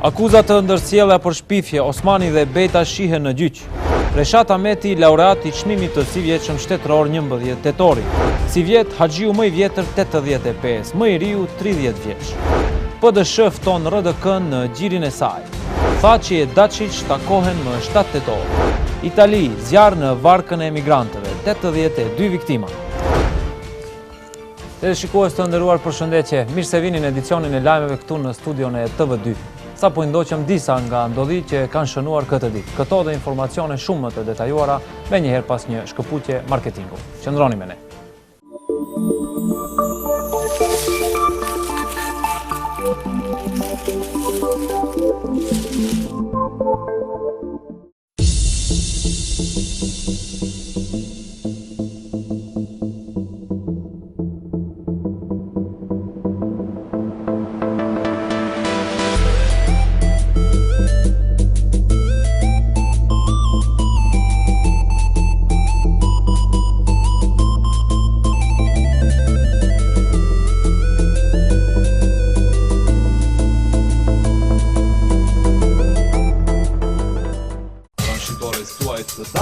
Akuzat të ndërsjellja për shpifje, Osmani dhe Beta shihen në gjyq. Reshat Ahmeti, laureat i çmimit të si vjetshëm shtetëror 11 tetori. Si vjet, Haxhiu më i vjetër 85, më i riu 30 vjeç. PDSH fton RDK në gjirin e saj. Thaçi e Dačić takohen më 7 tetor. Itali, zjarr në varkën e emigrantëve, 82 viktima. Dhe shikues të nderuar, përshëndetje. Mirë se vini në edicionin e lajmeve këtu në studion e TV2. Sa po ndoqëm disa nga ndodhi që kanë shënuar këtë ditë. Këto dhe informacione shumë më të detajuara me njëherë pas një shkëputje marketingu. Qëndroni me ne.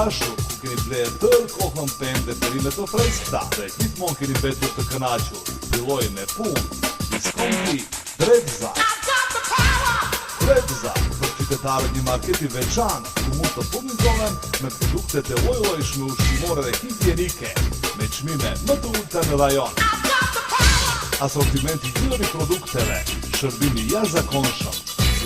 Ku keni bler tërë kohën pende perime të freskëta dhe gjithmonë keni betur të kënaqur. Filloi me punë. Diskonti Drexza. Drexza për qytetarët një market i veçantë ku mund të furnizohen me produkte të lloj-llojshme ushqimore dhe higienike me çmime më të ulta në rajon. Asortimenti i gjithë produkteve, shërbimi i jashtëzakonshëm.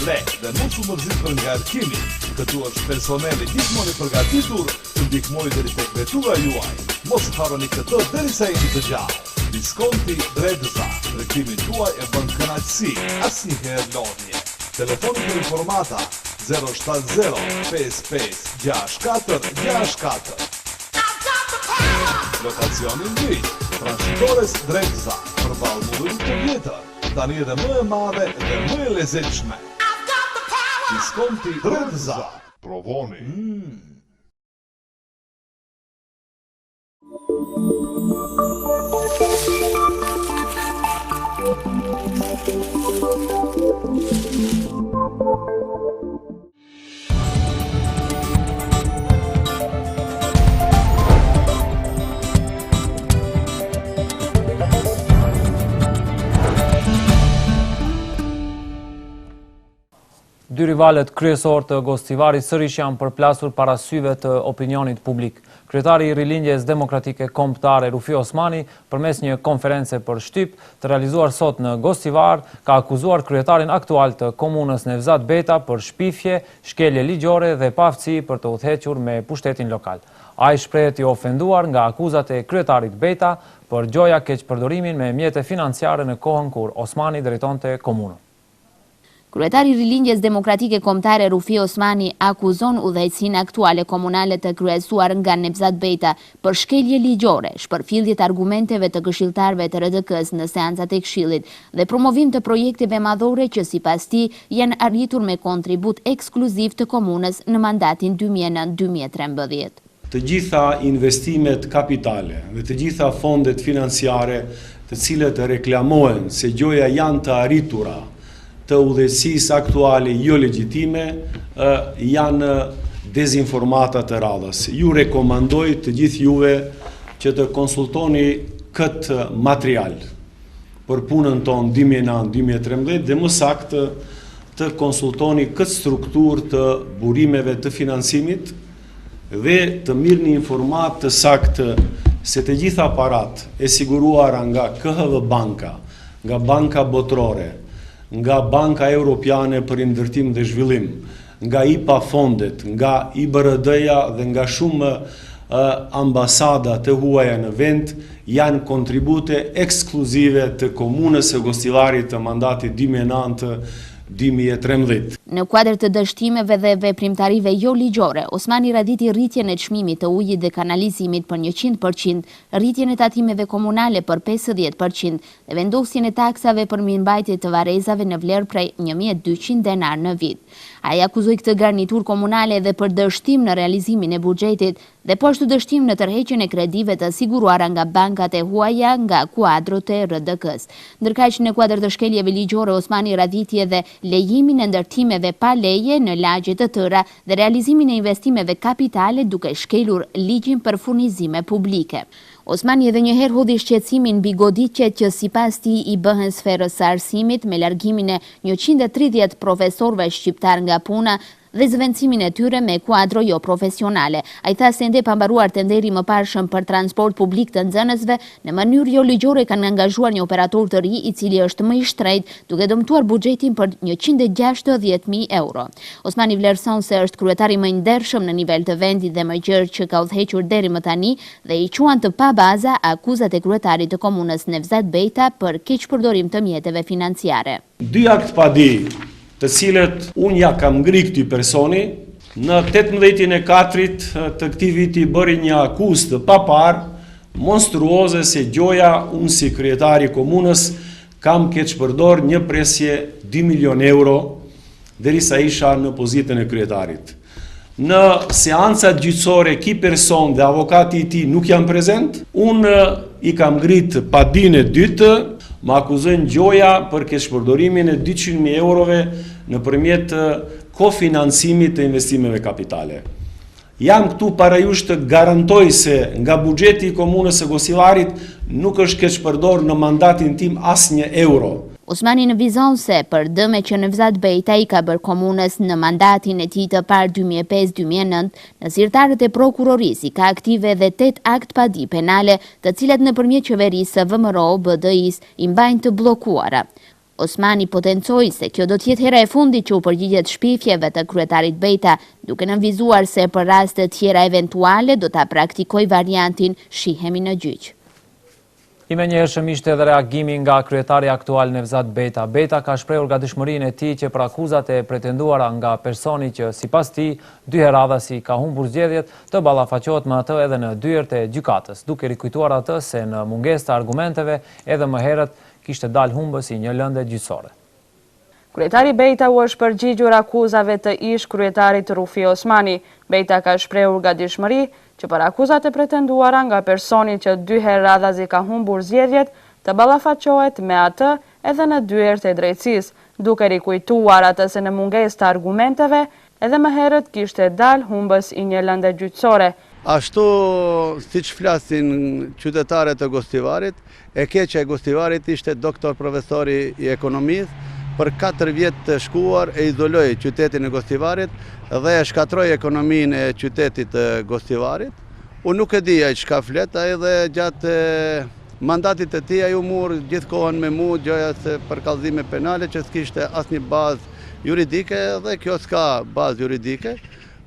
Dhe mos u mërzitën nga arkimi, këtu është personeli gjithmonë i përgatitur të ndihmojë deri tek vetura juaj. Mos harroni këtë derisa jeni të gjallë. Diskonti Drexza, ndrikimin tuaj e bën kënaqësi, asnjëherë lodhje. Telefoni për informata 070 55 64 64. Lokacioni në Transhitores Drexza, përballë mullit të vjetër, tani edhe më e madhe dhe më e lezetshme. Diskonti Drexza. Provoni. Dy rivalet kryesor të Gostivarit sërish janë përplasur para syve të opinionit publik. Kryetari i Rilindjes Demokratike Kombëtare Rufi Osmani, përmes një konference për shtyp të realizuar sot në Gostivar, ka akuzuar kryetarin aktual të komunës Nevzat Beta për shpifje, shkelje ligjore dhe paaftësi për të udhëhequr me pushtetin lokal. Ai shprehet i ofenduar nga akuzat e kryetarit Beta për gjoja keqpërdorimin me mjete financiare në kohën kur Osmani drejtonte komunën. Kryetari i Rilindjes Demokratike Kombëtare Rufi Osmani akuzon udhëheqësinë aktuale komunale të kryesuar nga Nevzat Beta për shkelje ligjore, shpërfillje të argumenteve të këshilltarëve të RDK-s në seancat e Këshillit dhe promovim të projekteve madhore që sipas tij janë arritur me kontribut ekskluziv të komunës në mandatin 2009-2013. Të gjitha investimet kapitale dhe të gjitha fondet financiare të cilët reklamohen se gjoja janë të arritura të udhëheqësisë aktuale jo legjitime janë dezinformata të radhës. Ju rekomandoj të gjithë juve që të konsultoni këtë material për punën tonë 2009-2013 dhe më saktë të konsultoni këtë strukturë të burimeve të financimit dhe të mirëni informat të saktë se të gjitha aparat e siguruara nga KHV Banka, nga Banka Botërore, nga Banka Europiane për Ndërtim dhe Zhvillim, nga IPA fondet, nga IBRD-ja dhe nga shumë ambasada të huaja në vend, janë kontribute ekskluzive të komunës së Gostivarit të mandatit 2009-2013. Në kuadër të dështimeve dhe veprimtarive jo ligjore, Osmani raditi rritjen e çmimit të ujit dhe kanalizimit për 100%, rritjen e tatimeve komunale për 50% dhe vendosjen e taksave për mirëmbajtje të varrezave në vlerë prej 1200 denar në vit. Ai akuzoi këtë garnitur komunale edhe për dështim në realizimin e buxhetit dhe po ashtu dështim në tërheqjen e kredive të siguruara nga bankat e huaja nga kuadrot e RDK-s. Ndërkaq në kuadër të shkeljeve ligjore, Osmani raditi edhe lejimin e ndërtimeve pa leje në lagje të tëra dhe realizimin e investimeve kapitale duke shkelur ligjin për furnizime publike. Osmani edhe njëherë hodhi shqetësimin mbi goditjet që sipas tij i bëhen sferës së arsimit me largimin e 130 profesorëve shqiptar nga puna dhe zëvendësimin e tyre me kuadro jo profesionale. Ai tha se ende pa mbaruar tenderi më parshëm për transport publik të nxënësve, në mënyrë jo ligjore kanë angazhuar një operator të ri i cili është më i shtrejt, duke dëmtuar buxhetin për 160.000 euro. Osmani vlerëson se është kryetari më i ndershëm në nivel të vendit dhe më gjerë që ka udhëhequr deri më tani dhe i quan të pa baza akuzat e kryetarit të komunës Nevzat Bejta për keqpërdorim të mjeteve financiare. Dy akt padi të cilët unë ja kam ngri këty personi, në 18/4 të këtij viti bëri një akuzë të papar, monstruoze se gjoja unë si kryetari komunës kam keqpërdor një presje 2 milion euro derisa isha në pozitën e kryetarit. Në seancat gjyqësore ki person dhe avokati i tij nuk janë prezent, unë i kam ngrit padinë e dytë, më akuzojnë gjoja për keqpërdorimin e 200.000 eurove nëpërmjet kofinancimit të investimeve kapitale. Jam këtu para jush të garantoj se nga buxheti i komunës së Gosillarit nuk është keqpërdor në mandatin tim asnjë euro. Osmani nënvizon se për dëme që Nevzat Bejta i ka bërë komunës në mandatin e tij të parë 2005-2009, në zyrtarët e prokurorisë ka aktive dhe 8 akt padi penale, të cilat nëpërmjet qeverisë së VMRO BD-s i mbajnë të bllokuara. Osmani potencoi se kjo do të jetë hera e fundit që u përgjigjet shpifjeve të kryetarit Bejta, duke nënvizuar se për raste tjera eventuale do ta praktikoj variantin shihemi në gjyq. I menjëhershëm ishte edhe reagimi nga kryetari aktual Nevzat Bejta. Bejta ka shprehur gatishmërinë e tij që për akuzat e pretenduara nga personi që sipas tij dy herë radhasi ka humbur zgjedhjet të ballafaqohet me atë edhe në dyert e gjykatës, duke rikujtuar atë se në mungesë të argumenteve edhe më herët kishte dalë humbës i një lëndë gjyqësore. Kryetari Bejta u është përgjigjur akuzave të ish kryetarit Rufi Osmani. Bejta ka shprehur gatishmëri që për akuzat e pretenduara nga personi që dy herë radhazi ka humbur zgjedhjet të ballafaqohet me atë edhe në dyert e drejtësisë, duke rikujtuar atë se në mungesë të argumenteve edhe më herët kishte dalë humbës i një lënde gjyqësore. Ashtu siç flasin qytetarët e Gostivarit, e keqja e Gostivarit ishte doktor profesori i ekonomisë, për 4 vjetë të shkuar e izoloi qytetin e Gostivarit dhe e shkatroi ekonominë e qytetit të Gostivarit. Unë nuk e di ai çka flet, ai dhe gjatë mandatit të tij ai u mur gjithkohën me mua gjoja se për kallëzime penale që s'kishte asnjë bazë juridike dhe kjo s'ka bazë juridike,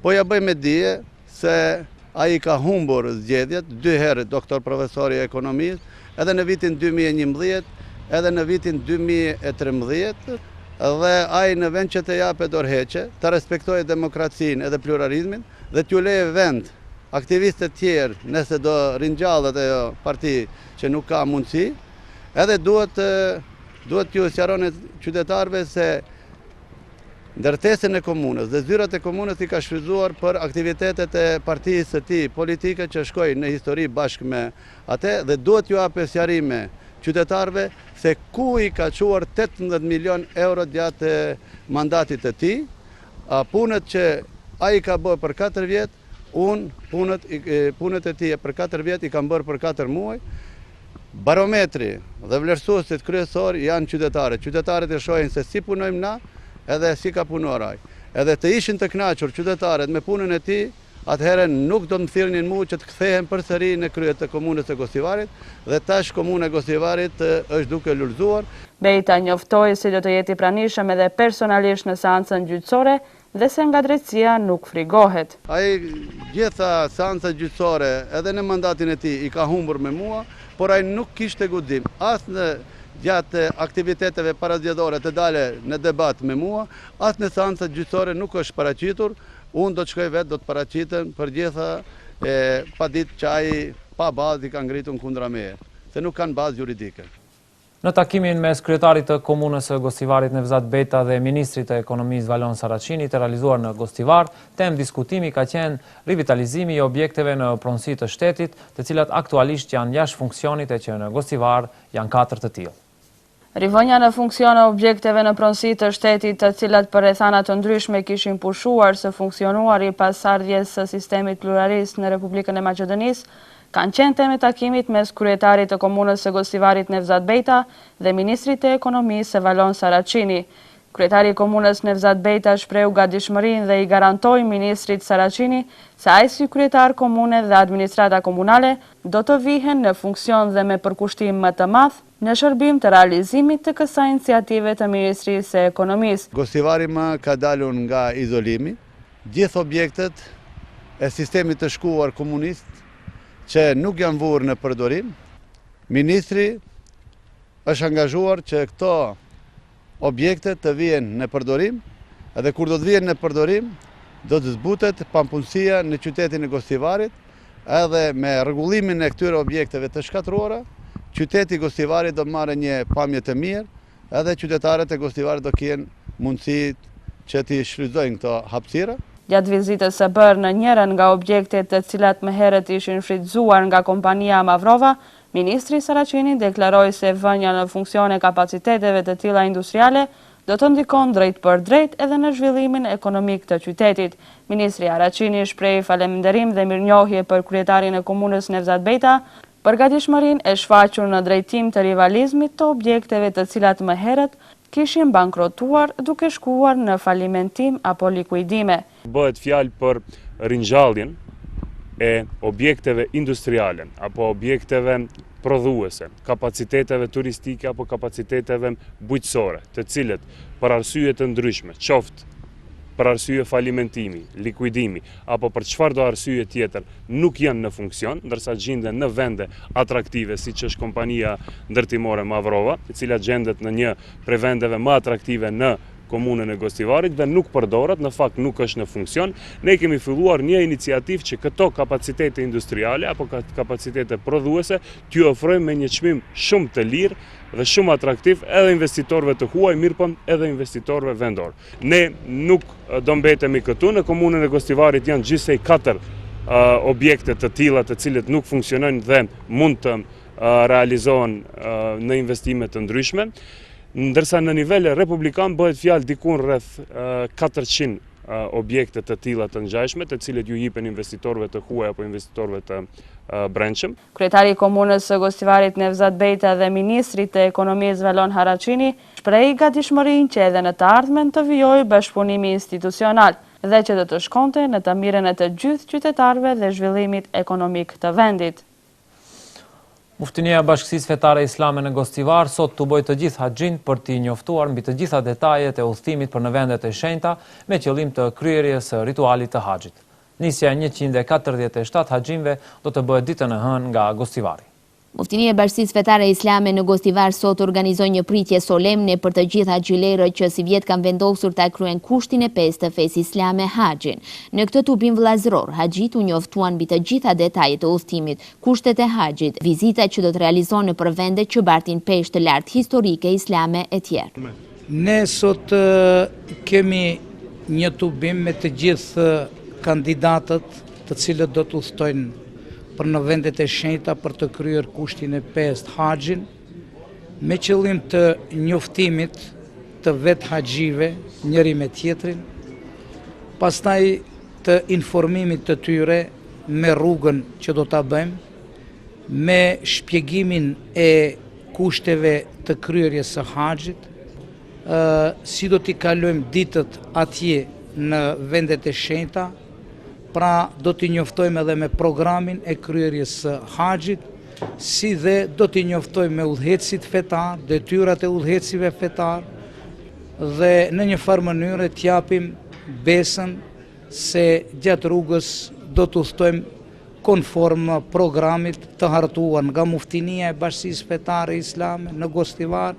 po ja bëj me dije se ai ka humbur zgjedhjet 2 herë doktor profesori i ekonomisë, edhe në vitin 2011 edhe në vitin 2013, dhe ai në vend që të japë dorëheqje, të respektojë demokracinë edhe pluralizmin dhe t'ju leje vend aktivistët tjerë nëse do rinjallet e parti që nuk ka mundësi, edhe duhet t'ju sqaroni qytetarëve se ndërtesën e komunës dhe zyrat e komunës i ka shfrytzuar për aktivitetet e partisë së tij politike që shkojnë në histori bashkë me atë dhe duhet t'ju japë sqarime qytetarëve se ku i ka quar 18 milion euro gjatë mandatit të tij, punët që ai ka bërë për 4 vjet, unë punët e tij për 4 vjet i kam bërë për 4 muaj. Barometri dhe vlerësuesit kryesor janë qytetarët. Qytetarët e shohin se si punojmë na edhe si ka punuar ai. Edhe të ishin të kënaqur qytetarët me punën e tij, atëherë nuk do të më thirrnin mua që të kthehem përsëri në krye të komunës së Gostivarit dhe tash komuna e Gostivarit është duke lulëzuar. Bejta njoftoi se do të jetë i pranishëm edhe personalisht në seancën gjyqësore dhe se nga drejtësia nuk frigohet. Ai gjitha seancat gjyqësore edhe në mandatin e tij i ka humbur me mua, por ai nuk kishte guxim as në gjatë aktiviteteve parazgjedhore të dale në debat me mua, as në seancat gjyqësore nuk është paraqitur. Unë do të shkoj vetë, do të paraqitem për gjitha pa ditë që ai pa bazë i ka ngritur kundra meje, se nuk kanë bazë juridike. Në takimin mes kryetarit të komunës së Gostivarit Nevzat Bejta dhe ministrit të ekonomisë Valon Saracini të realizuar në Gostivar, temë diskutimi ka qenë rivitalizimi i objekteve në pronësi të shtetit, të cilat aktualisht janë jashtë funksionit e që në Gostivar janë 4 të tillë. Rivënia në funksion e objekteve në pronësi të shtetit, të cilat për rrethana të ndryshme kishin pushuar së funksionuari pas ardhjes së sistemit pluralist në Republikën e Maqedonisë, kanë qenë temë takimit mes kryetarit të komunës së Gostivarit Nevzat Bejta dhe ministrit të ekonomisë Valon Saracini. Kryetari i komunës Nevzat Bejta shprehu gatishmërinë dhe i garantoi ministrit Saracini se ai si kryetar komune dhe administrata komunale do të vihen në funksion dhe me përkushtim më të madh në shërbim të realizimit të kësaj iniciative të Ministrisë së Ekonomisë. Gostivari më ka dalur nga izolimi, gjithë objektet e sistemit të shkuar komunist që nuk janë vurë në përdorim, ministri është angazhuar që këto objekte të vijen në përdorim, edhe kur do të vijen në përdorim, do të zbutet pampunësia në qytetin e Gostivarit, edhe me rregullimin e këtyre objekteve të shkatruara, qyteti i Gostivarit do marrë një pamje të mirë, edhe qytetarët e Gostivarit do kenë mundësi që t'i shfrytëzojnë këto hapësira. Gjatë vizitës së bërë në njërin nga objektet të cilat më herët ishin shfrytëzuar nga kompania Mavrova, ministri Saracini deklaroi se vënia në funksion e kapaciteteve të tilla industriale do të ndikon drejt për drejt edhe në zhvillimin ekonomik të qytetit. Ministri Saracini shprehi falënderim dhe mirënjohje për kryetarin e komunës Nevzat Bejta për gatishmërinë e shfaqur në drejtim të rivalizmit të objekteve të cilat më herët kishin bankrotuar duke shkuar në falimentim apo likuidime. Bëhet fjalë për ringjalljen e objekteve industriale apo objekteve prodhuese, kapaciteteve turistike apo kapaciteteve bujqësore, të cilët për arsye të ndryshme, qoftë për arsye falimentimi, likuidimi, apo për çfarë do arsye tjetër, nuk janë në funksion, ndërsa gjenden në vende atraktive, siç është kompania ndërtimore Mavrova, e cila gjendet në një prej vendeve më atraktive në komunën e Gostivarit dhe nuk përdoret, në fakt nuk është në funksion. Ne kemi filluar një iniciativë që këto kapacitete industriale apo kapacitete prodhuese t'ju ofrojmë me një çmim shumë të lirë dhe shumë atraktiv edhe investitorëve të huaj, mirëpo edhe investitorëve vendor. Ne nuk do mbetemi këtu, në komunën e Gostivarit janë gjithsej 4 objekte të tilla të cilët nuk funksionojnë dhe mund të realizohen në investime të ndryshme. Ndërsa në nivel republikan bëhet fjalë dikun rreth 400 objekte të tilla të ngjashme, të cilët ju jipen investitorëve të huaj apo investitorëve të brendshëm. Kryetari i komunës së Gostivarit Nevzat Bejta dhe ministri të ekonomisë Valon Saracini shprehi gatishmërinë që edhe në të ardhmen të vijojë bashkëpunimi institucional dhe që do të shkonte në të mirën e të gjithë qytetarëve dhe zhvillimit ekonomik të vendit. Muftinia e Bashkësisë Fetare Islame në Gostivar sot të bëjë të gjithë haxhin për t'i njoftuar mbi të gjitha detajet e udhëtimit për në vendet e shenjta me qëllim të kryerjes së ritualit të haxhit. Nisja e 147 haxhinve do të bëhet ditën e hënë nga Gostivari. Muftinia e Bashkisë Fetare Islame në Gostivar sot organizoi një pritje solemne për të gjithë haxhilerët që si vjet kanë vendosur ta kryen kushtin e 5 të fesë islame haxhin. Në këtë tubim vëllazëror, haxhit u njoftuan mbi të gjitha detajet e udhëtimit, kushtet e haxhit, vizitat që do të realizohen nëpër vende që bartin peshë të lartë historike islame e tjerë. Ne sot kemi një tubim me të gjithë kandidatët të cilët do të udhtojnë për në vendet e shenjta për të kryer kushtin e 5 haxhin, me qëllim të njoftimit të vetë haxhive njëri me tjetrin. Pastaj të informimit të tyre me rrugën që do ta bëjmë, me shpjegimin e kushteve të kryerjes së haxhit, si do t'i kalojmë ditët atje në vendet e shenjta, pra do t'i njoftojmë edhe me programin e kryerjes së haxhit, si dhe do t'i njoftojmë me udhëhecit fetar, detyrat e udhëhecive fetar, dhe në një farë mënyrë t'japim besën se gjatë rrugës do t'udhtojmë konform programit të hartuar nga Muftinia e Bashkisë Fetare Islame në Gostivar.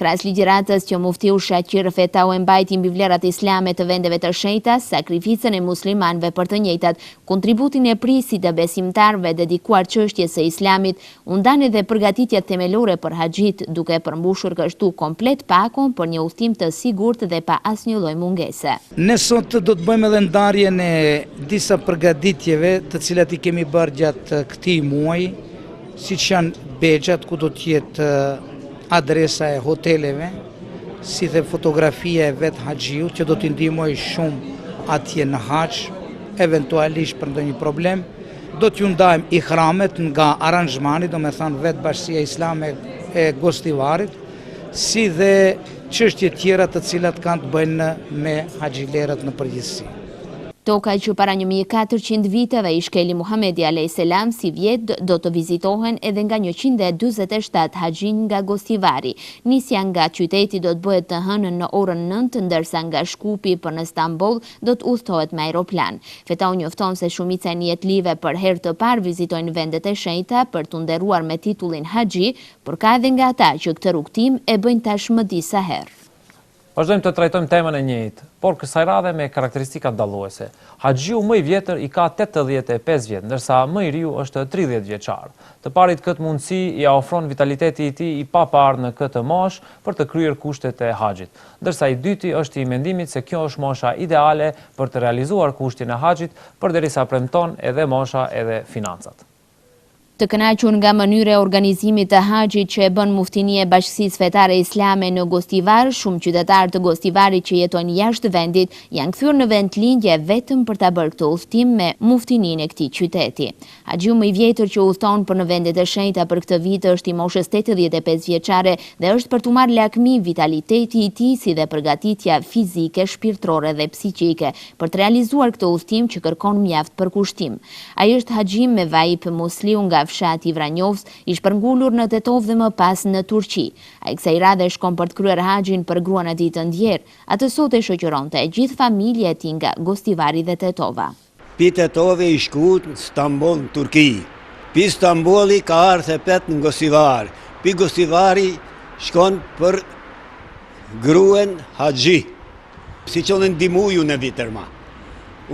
Krahas ligjëratës që muftiu Shaqir Fetau e mbajti mbi vlerat islame të vendeve të shenjta, sakrificën e muslimanëve për të njëjtat, kontributin e prisit të besimtarëve dedikuar çështjes së islamit, u ndan edhe përgatitja themelore për haxhit, duke përmbushur kështu komplet pakon për një udhtim të sigurt dhe pa asnjë lloj mungese. Ne sot do të bëjmë edhe ndarjen e disa përgatitjeve të cilat i kemi bërë gjatë këtij muaji, siç janë bexhat ku do të jetë adresa e hoteleve, si dhe fotografia e vetë haxhiu, që do t'i ndihmoj shumë atje në haxh, eventualisht për ndonjë problem. Do t'ju ndajmë ihramet nga aranzhmani, do me thënë vetë Bashkia Islame e Gostivarit, si dhe çështje tjera të cilat kanë të bëjnë me haxhilerët në përgjithësi. Toka që para 1400 viteve i shkeli Muhamedi a.s. si vjet do të vizitohen edhe nga 147 haxhin nga Gostivari. Nisja nga qyteti do të bëhet të hënën në orën 9, ndërsa nga Shkupi për në Stamboll do të udhtohet me aeroplan. Fetau njofton se shumica e nijetlive për herë të parë vizitojnë vendet e shenjta për të nderuar me titullin haxhi, por ka edhe nga ata që këtë rrugtim e bëjnë tashmë disa herë. Vazhdojmë të trajtojmë temën e njëjtë, por kësaj radhe me karakteristika dalluese. Haxhiu më i vjetër i ka 85 vjet, ndërsa më i riu është 30 vjeçar. Të parit këtë mundësi ja ofron vitaliteti i tij i paparë në këtë moshë për të kryer kushtet e haxhit, ndërsa i dyti është i mendimit se kjo është mosha ideale për të realizuar kushtin e haxhit, përderisa premton edhe mosha edhe financat. Të kënaqur nga mënyra e organizimit të haxhit që e bën Muftinia e Bashkisë Fetare Islame në Gostivar, shumë qytetarë të Gostivarit që jetojnë jashtë vendit janë kthyer në vend lindje vetëm për ta bërë këtë udhtim me muftininë e këtij qyteti. Haxhiu më i vjetër që udhton për në vendet e shenjta për këtë vit është i moshës 85 vjeçare dhe është për t'u marrë lakmi vitaliteti i tij si dhe përgatitja fizike, shpirtërore dhe psiqike për të realizuar këtë udhtim që kërkon mjaft përkushtim. Ai është haxhi me vajip musliu nga fshati Vranjovës, i shpërngulur në Tetov dhe më pas në Turqi. Ai kësaj radhe shkon për të kryer haxhin për gruan e tij të ndjer. Atë sot e shoqëronte gjithë familja e tij nga Gostivari dhe Tetova. Pi Tetovi i shku në Stamboll në Turqi. Pi Stambolli ka ardhur pet në Gostivar. Pi Gostivari shkon për gruan haxhi. Si qonë ndimuju në vitërma.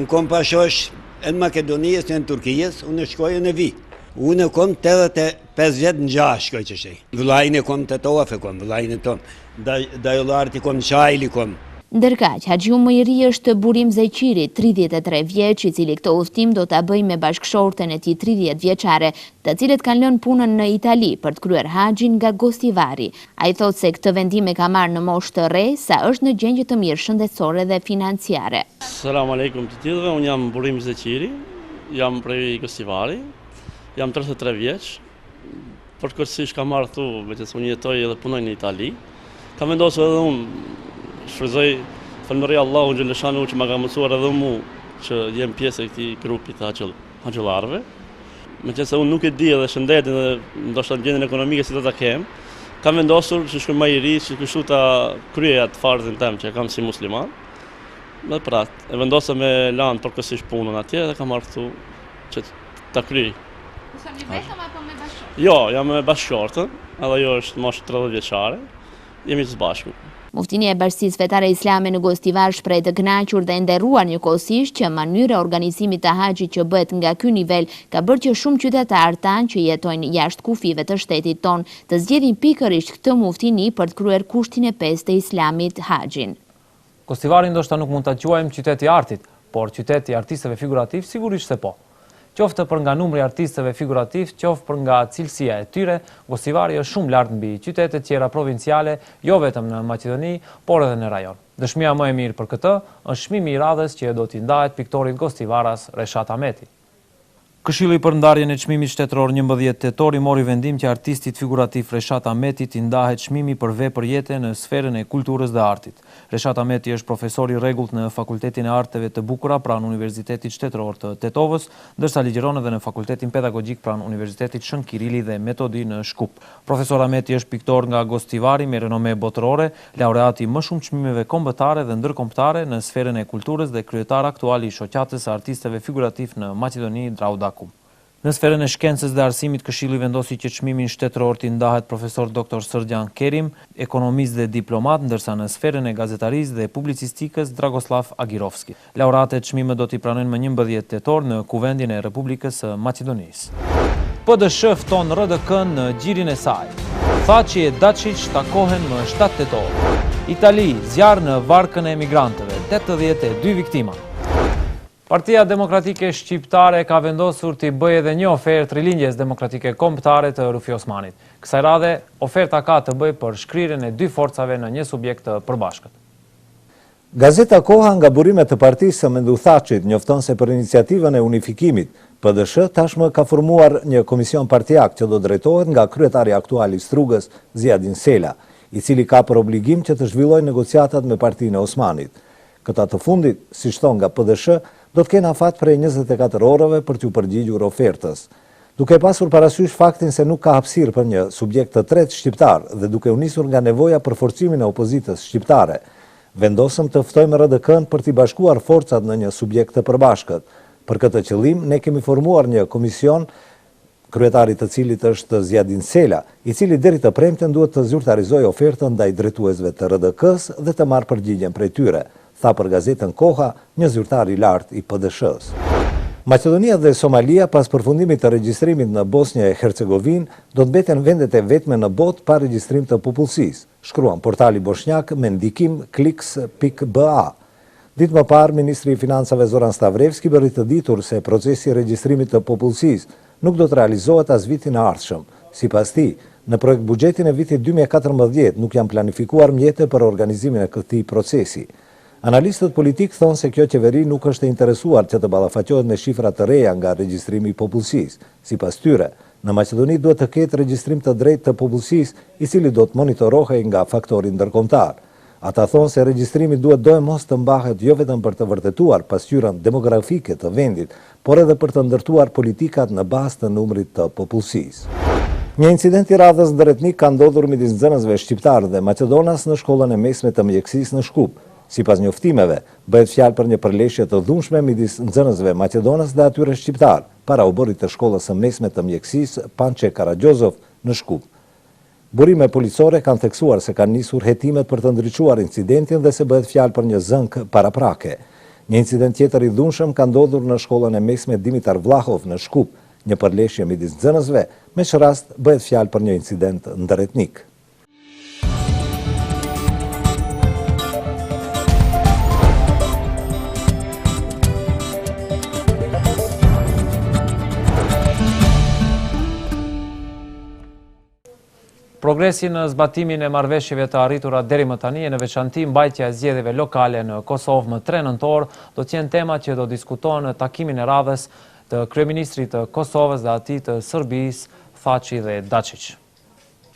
Unë kom pashosh në Makedonijës në Turkijës, unë shkojë në vi. Unë kom 85 vjetë në gjash, shkoj që shej. Vëllajnë kom të tofe, kom vëllajnë tom. Dajollarti kom qajli kom. Ndërkaq, haxhiu më i ri është Burim Zeqiri, 33 vjeç, i cili këtë udhtim do ta bëjë me bashkëshorten e tij 30 vjeçare, të cilët kanë lënë punën në Itali për të kryer haxhin nga Gostivari. Ai thotë se këtë vendim e ka marrë në moshë të re, sa është në gjendje të mirë shëndetësore dhe financiare. Selam aleikum të gjithëve, unë jam Burim Zeqiri, jam prej Gostivari. Jam 33 vjeç, për kërësish kam marrë këtu, me që unë jetoj edhe punoj në Itali. Kam vendosur edhe unë, shfryzoj falënderoj Allahun xhaleshanu që ma ka mësuar edhe mu që jem pjesë e këtij grupi të haxhillarëve. Meqense unë nuk e di edhe shëndetin dhe ndoshta gjendjen ekonomike si do ta kem, kam vendosur që shkoj më i ri, që kështu ta kryej atë farzin tem që kam si musliman. Dhe pra, e vendosëm me lanë për kërësish punën atje dhe kam marrë këtu që ta kryej. Jo, jam me bashkëshortën, edhe jo është moshë 30 vjeçare, jemi të bashku. Muftinia e Bashkisë Fetare Islame në Gostivar shpreh të kënaqur dhe nderuar njëkohësisht që mënyra e organizimit të haxhit që bëhet nga ky nivel ka bërë që shumë qytetarë tanë që jetojnë jashtë kufive të shtetit ton të zgjedhin pikërisht këtë muftini për të kryer kushtin e 5 të Islamit, haxhin. Gostivari ndoshta nuk mund ta quajmë qyteti i artit, por qyteti i artistëve figurativ sigurisht se po. Qoftë për nga numri artistëve figurativ, qoftë për nga cilësia e tyre, Gostivari është shumë lart mbi qytete tjera provinciale, jo vetëm në Maqedoni, por edhe në rajon. Dëshmia më e mirë për këtë është çmimi i radhës që do t'i ndahet piktorit Gostivaras Reshat Ahmeti. Këshilli për ndarjen e çmimit shtetëror 11 tetor i mori vendim që artistit figurativ Reshat Ahmeti t'i ndahet çmimi për vepër jete në sferën e kulturës dhe artit. Reshat Ahmeti është profesor i rregullt në Fakultetin e Arteve të Bukura pranë Universitetit Shtetëror të Tetovës, ndërsa ligjeron edhe në Fakultetin Pedagogjik pranë Universitetit Shën Kirili dhe Metodi në Shkup. Profesor Ahmeti është piktor nga Gostivari me renome botërore, laureati më shumë çmimeve kombëtare dhe ndërkombëtare në sferën e kulturës dhe kryetar aktual i shoqatës së artistëve figurativ në Maqedoni, Draudakum. Në sferën e shkencës dhe arsimit, Këshilli vendosi që çmimin shtetëror t'i ndahet profesor dr. Srdjan Kerim, ekonomist dhe diplomat, ndërsa në sferën e gazetarisë dhe publicistikës Dragoslav Agirovski. Laureatët e çmimit do t'i pranojnë më 11 tetor në Kuvendin e Republikës së Maqedonisë. PDSH fton RDK në gjirin e saj. Thaçi e Dačić takohen më 7 tetor. Itali zjarr në varkën e emigrantëve, 82 viktima. Partia Demokratike Shqiptare ka vendosur t'i bëjë edhe një ofertë Rilindjes Demokratike Kombëtare të Rufi Osmanit. Kësaj radhe, oferta ka të bëjë për shkrirjen e 2 forcave në një subjekt të përbashkët. Gazeta Koha nga burimet të partisë së Mendu Thaçit njofton se për iniciativën e unifikimit, PDSH tashmë ka formuar një komision partijak që do drejtohet nga kryetari aktual i Strugës, Zjadin Sela, i cili ka për obligim që të zhvillojë negociatat me partinë e Osmanit. Këta të fundit, si shton nga PDSH, do të kenë afat prej 24 orëve për t'u përgjigjur ofertës. Duke pasur parasysh faktin se nuk ka hapësirë për një subjekt të tretë shqiptar dhe duke u nisur nga nevoja për forcimin e opozitës shqiptare, vendosëm të ftojmë RDK-n për t'i bashkuar forcat në një subjekt të përbashkët. Për këtë qëllim, ne kemi formuar një komision, kryetarit të cilit është Zjadin Sela, i cili deri të premten duhet të zyrtarizojë ofertën ndaj drejtuesve të RDK-s dhe të marrë përgjigjen prej tyre, tha për gazetën Koha një zyrtar i lartë i PDSH-s. Maqedonia dhe Somalia pas përfundimit të regjistrimit në Bosnjë e Hercegovinë do të mbeten vendet e vetme në botë pa regjistrim të popullsisë, shkruan portali bosnjak me ndikim kliks.ba. Ditë më parë, Ministri i Financave Zoran Stavrevski bëri të ditur se procesi i regjistrimit të popullsisë nuk do të realizohet as vitin e ardhshëm. Sipas tij, në projekt buxhetin e vitit 2014 nuk janë planifikuar mjete për organizimin e këtij procesi. Analistët politik thonë se kjo qeveri nuk është e interesuar që të ballafaqohet me shifra të reja nga regjistrimi i popullsisë. Sipas tyre, në Maqedoni duhet të ketë regjistrim të drejtë të popullsisë, i cili do të monitorohej nga faktori ndërkombëtar. Ata thonë se regjistrimi duhet do e mos të mbahet jo vetëm për të vërtetuar pasqyrën demografike të vendit, por edhe për të ndërtuar politikat në bazë të numrit të popullsisë. Një incident i radhës ndërretnik ka ndodhur midis nxënësve shqiptar dhe maqedonas në shkollën e mesme të mjekësisë në Shkup. Sipas njoftimeve, bëhet fjalë për një përleshje të dhunshme midis nxënësve maqedonas dhe atyre shqiptar, para oborit të shkollës së mesme të mjekësisë Pançe Karagjozov në Shkup. Burime policore kanë theksuar se kanë nisur hetimet për të ndriçuar incidentin dhe se bëhet fjalë për një zënk paraprake. Një incident tjetër i dhunshëm ka ndodhur në shkollën e mesme Dimitar Vlahov në Shkup, një përleshje midis nxënësve, me që rast bëhet fjalë për një incident ndërretnik. Progresi në zbatimin e marrëveshjeve të arritura deri më tani e në veçanti mbajtja e zgjedhjeve lokale në Kosovë më 3 nëntor do të jenë tema që do diskutohen në takimin e radhës të kryeministrit të Kosovës dhe atij të Serbisë, Thaçi dhe Dačić.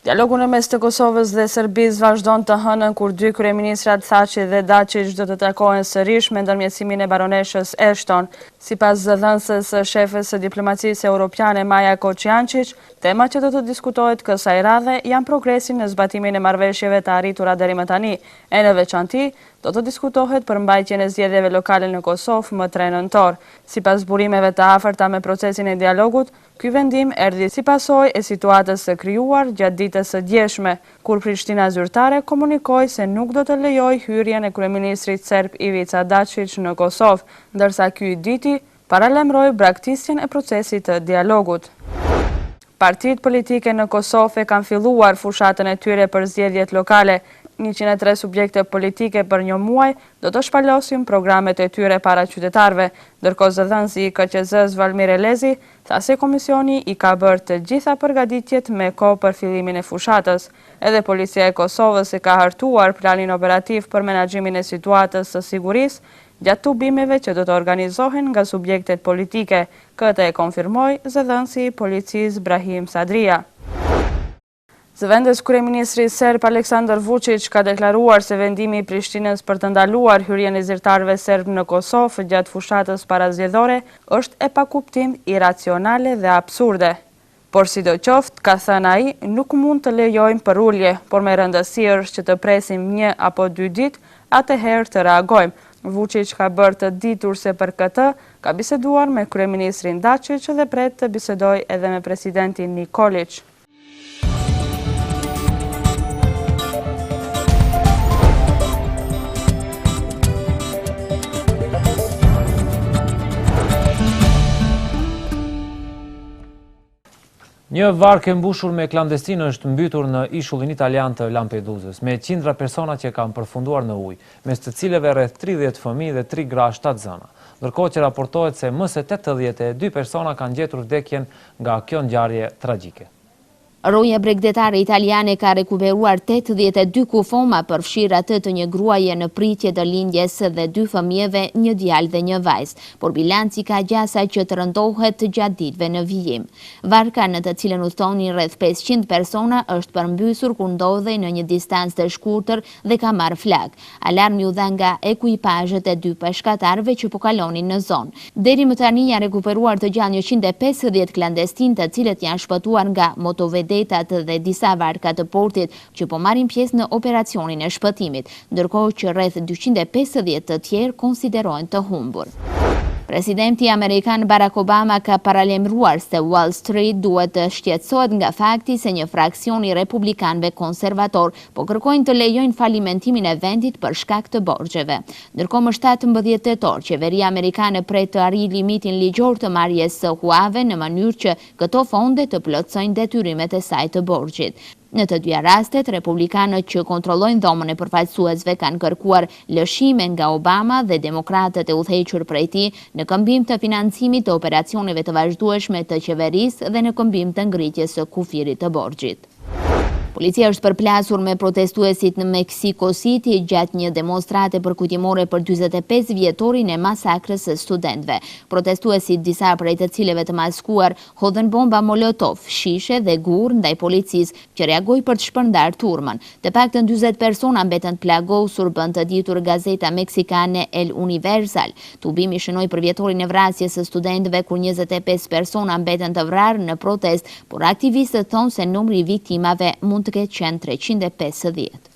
Dialogu në mes të Kosovës dhe Serbisë vazhdon të hënën kur 2 kryeministrat Thaçi dhe Dačić do të takohen sërish me ndërmjetësimin e baroneshës Ashton. Sipas zëdhënëses së shefes së diplomacisë europiane Maja Koçjančić, temat që do të diskutohet kësaj radhe janë progresi në zbatimin e marrëveshjeve të arritura deri më tani, e në veçanti do të diskutohet për mbajtjen e zgjedhjeve lokale në Kosovë më 3 nëntor. Sipas burimeve të afërta me procesin e dialogut, ky vendim erdhi si pasojë e situatës së krijuar gjatë ditës së djeshme, kur Prishtina zyrtare komunikoi se nuk do të lejojë hyrjen e kryeministrit serb Ivica Dačić në Kosovë, ndërsa ky i diti paralemroi braktisjen e procesit të dialogut. Partitë politike në Kosovë kanë filluar fushatën e tyre për zgjedhjet lokale. 103 subjekte politike për një muaj do të shpalosin programet e tyre para qytetarve, ndërkohë zëdhënësi i KQZ-s Valmir Elezi tha se komisioni i ka bërë të gjitha përgatitjet me kohë për fillimin e fushatës. Edhe Policia e Kosovës e ka hartuar planin operativ për menaxhimin e situatës së sigurisë gjatë tubimeve që do të organizohen nga subjektet politike. Këtë e konfirmoi zëdhënësi i policisë Brahim Sadria. Zëvendës kryeministri serb Aleksandar Vučić ka deklaruar se vendimi i Prishtinës për të ndaluar hyrjen e zyrtarëve serb në Kosovë gjatë fushatës parazgjedhore është e pakuptim, iracionale dhe absurde. Por sidoqoftë, ka thënë ai, nuk mund të lejojmë përulje, por me rëndësi është që të presim 1 apo 2 ditë, atëherë të reagojmë. Vučić ka bërë të ditur se për këtë ka biseduar me kryeministrin Dačić dhe pret të bisedojë edhe me presidentin Nikolić. Një varkë e mbushur me klandestinë është mbytur në ishullin italian të Lampedusës, me qindra persona që kanë përfunduar në ujë, mes të cilëve rreth 30 fëmijë dhe 3 gra 7 zëna. Ndërkohë që raportohet se më se 82 persona kanë gjetur vdekjen nga kjo ngjarje tragjike. Roja bregdetare italiane ka rekuperuar 82 kufoma përfshirë atë të një gruaje në pritje të lindjes dhe 2 fëmijëve, një djalë dhe një vajzë, por bilanci ka gjasa që të rëndohet gjatë ditëve në vijim. Varka në të cilën udhtonin rreth 500 persona është përmbysur kur ndodhej në një distancë të shkurtër dhe ka marrë flag. Alarmi u dha nga ekuipazhet e 2 peshkatarëve që po kalonin në zonë. Deri më tani janë rekuperuar të gjallë 150 klandestinë, të cilët janë shpëtuar nga motovedetat dhe disa varka të portit që po marrin pjesë në operacionin e shpëtimit, ndërkohë që rreth 250 të tjerë konsiderohen të humbur. Presidenti Amerikan Barack Obama ka paralemruar se Wall Street duhet të shqetësohet nga fakti se një fraksion i republikanëve konservator po kërkojnë të lejojnë falimentimin e vendit për shkak të borxheve. Ndërkohë më 17 tetor, qeveria amerikane pret të arrijë limitin ligjor të marrjes së huave në mënyrë që këto fonde të plotësojnë detyrimet e saj të borxhit. Në të dyja rastet, republikanët që kontrollojnë dhomën e përfaqësuesve kanë kërkuar lëshime nga Obama dhe demokratët e udhëhequr prej tij në këmbim të financimit të operacioneve të vazhdueshme të qeverisë dhe në këmbim të ngritjes së kufirit të borxhit. Policia është përplasur me protestuesit në Mexico City gjatë një demonstrate përkujtimore për 45 vjetorin e masakrës së studentëve. Protestuesit, disa prej të cilëve të maskuar, hodhën bomba molotov, shishe dhe gur ndaj policisë që reagoi për të shpërndar turmën. Të paktën 40 persona mbetën të plagosur, bën të ditur gazeta meksikane El Universal. Tubimi shënoi për vjetorin e vrasjes së studentëve kur 25 persona mbetën të vrarë në protestë, por aktivistët thonë se numri i viktimave mund të ketë qenë 350.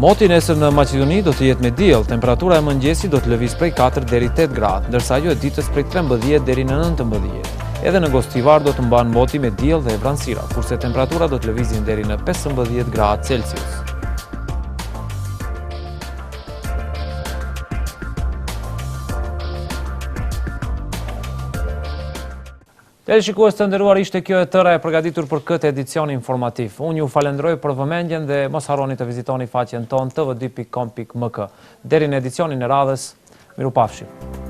Moti nesër në Maqedoni do të jetë me diell, temperatura e mëngjesit do të lëviz prej 4 deri 8 gradë, ndërsa ajo e ditës prej 13 deri në 19. Edhe në Gostivar do të mban moti me diell dhe vranësira, kurse temperatura do të lëvizin deri në 15 gradë Celsius. Teleshikues të nderuar, ishte kjo e tëra e përgatitur për këtë edicion informativ. Unë ju falenderoj për vëmendjen dhe mos harroni të vizitoni faqen tonë tv2.com.mk. Deri në edicionin e radhës, mirupafshim.